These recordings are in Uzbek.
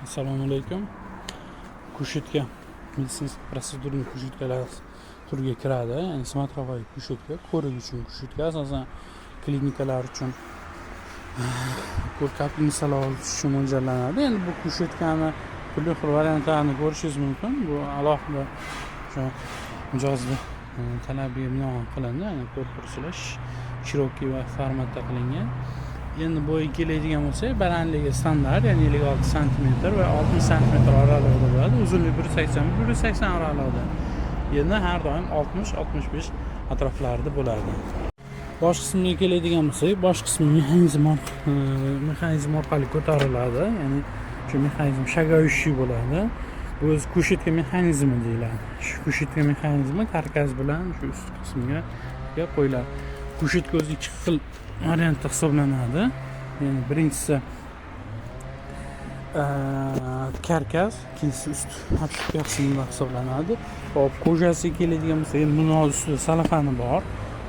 Assalomu alaykum. Kushetka meditsinskiy prosedurni kushetkalar turiga kiradi. Ya'ni smatrovaya kushetka, ko'rik uchun kushetka, asosan klinikalar uchun ko'p misol uchun mo'ljallanadi. Endi bu kushetkani turli xil variantlarini ko'rishingiz mumkin. Bu alohida o'sha mijozli talabiga binoan qilindi. Ya'ni korpuslar shirokiy va formatda qilingan. Endi bo'yiga keladigan bo'lsak, balandligi standart, ya'ni 56 sm va 60 sm oralig'ida bo'ladi. Uzunligi 180 oralig'ida. Endi har doim 60-65 atroflarida bo'ladi. Bosh qismiga keladigan bo'lsak, bosh qismi mexanizm orqali ko'tariladi. Ya'ni shu mexanizm shagoyushi bo'ladi. Bu o'zi kushetka mexanizmi deyiladi. Shu kushetka mexanizmi karkas bilan shu ust qismiga qo'yiladi. Kushetka o'zi ikki xil variantda hisoblanadi. Ya'ni birinchisi karkas, ikkinchisi ust obshipka qismida hisoblanadi. Hop, ko'jasiga keladigan bo'lsak, buni ustida salafani bor.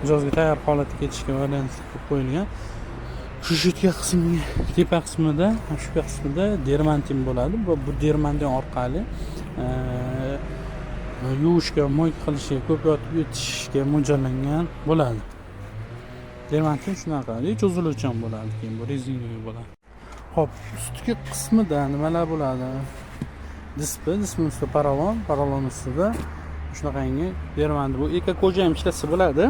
Mijozga tayyor holatda ketishga variant qilib qo'yilgan. Kushetka qismiga tepa qismida, obshipka qismida dermantin bo'ladi. Bu dermantin orqali yuvishga, mo'y qilishga, ko'p yotib yutishga mo'ljallangan bo'ladi. Dermantin shunaqa, cho'ziluvchan bo'ladi, keyin bu rezinaviy bo'ladi. Xo'p, ustki qismida nimalar bo'ladi? Displey ustida paralon ustida shunaqangi dermantin. Bu eko-koja ham ishlasa bo'ladi.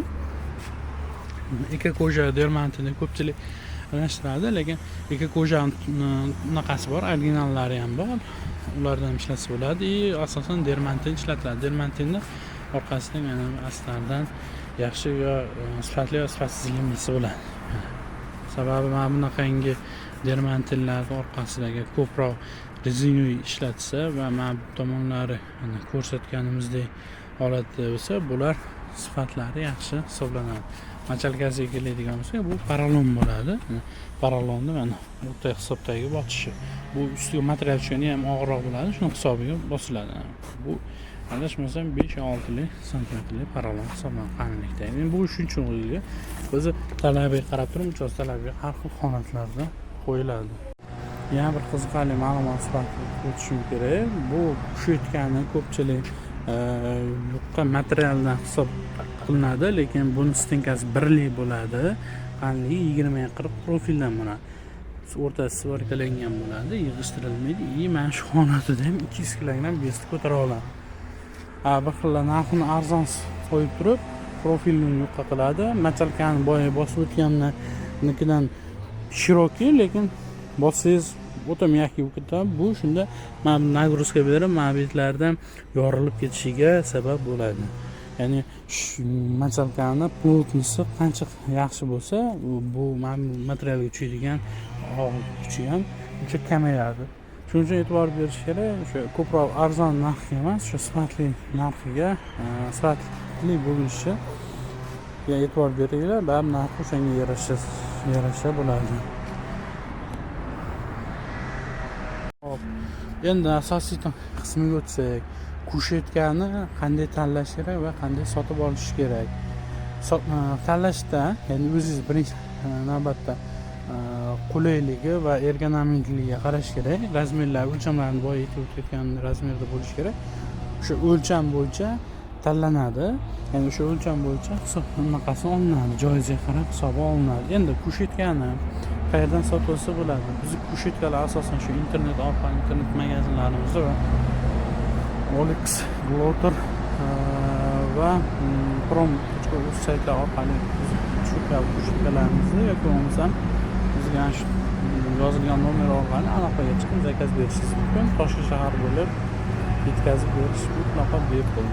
Eko-koja dermantinni ko'pchilik aralashtiradi, lekin eko-koja bunaqasi bor, originallari ham bor. Ulardan ishlasa bo'ladi. Asosan dermantin ishlatiladi. Dermantinni orqasida mana astardan yaxshi va sifatli va sifatsizligini bilsa bo'ladi. Sababi mana bunaqangi dermantinlar orqasidagi ko'proq rezinaviy ishlatsa va mana bu tomonlari ko'rsatganimizdek holatda bo'lsa, bular sifatlari yaxshi hisoblanadi. Machalkasiga keladigan bo'lsak, bu paralon bo'ladi. Paralonni mana o'rta hisobdagi botishi. Bu ustiga material tushgani ham og'irroq bo'ladi, shuni hisobiga bosiladi. Bu adashmasam 5-6 santimetrli paralon hisoblanadi qalinlikda. Endi bu shuncha o'yilga o'zi talabiga qarab turib, mijoz talabiga har xil holatlarda qo'yiladi. Yana bir qiziqarli ma'lumot sifatida o'tishim kerak. Bu kushetkani ko'pchilik yupqa materialdan hisob qilinadi, lekin buni stenkasi birlik bo'ladi. Qalinligi 20-40 profildan bo'ladi. O'rtasi svarkalangan bo'ladi, yig'ishtirilmaydi. Mana shu holatida ham 200 kg besni ko'tara oladi. Bir xil narxini arzon qo'yib turib, profilni yo'qqa qiladi. Machalkani boya bosib o'tgannikidan shirokiy, lekin bossangiz o'ta miyaki bo'lib ketadi. Bu shunda mana nagruzka berib, mabitlardan yorilib ketishiga sabab bo'ladi. Ya'ni machalkani plotnisi qancha yaxshi bo'lsa, bu materialga tushadigan og'ir kuchi ham uncha kamayadi. Shuning uchun e'tibor berish kerak. O'sha ko'proq arzon narxga emas, shu sifatli narxiga, sifatli bo'lishiga e'tibor beringlar. Baribir narxi o'shanga yarasha bo'ladi. Hop. Endi asosiy qismiga o'tsak, kushetkani qanday tanlash kerak va qanday sotib olish kerak? Tanlashda, ya'ni o'zingiz birinchi navbatda qulayligi va ergonomikligiga qarash kerak. Razmerlar, o'lchamlarni boya aytib o'tgan razmerda bo'lishi kerak. O'sha o'lcham bo'yicha tanlanadi. Ya'ni o'sha o'lcham bo'yicha hisoblanmasi olinadi, joyiga qarab hisobga olinadi. Endi kushetkani qayerdan sotib olsa bo'ladi? Biz kushetkalar asosan shu internet orqali, internet magazinlarimizda va OLX, Glotter va Prom.uz saytlar orqali shu kabi kushetkalarimizni yoki bo'lmasam bizga shu yozilgan nomer orqali aloqaga chiqib zakaz berishingiz mumkin. Toshkent shahar bo'lib yetkazib berish mutlaqo bepul.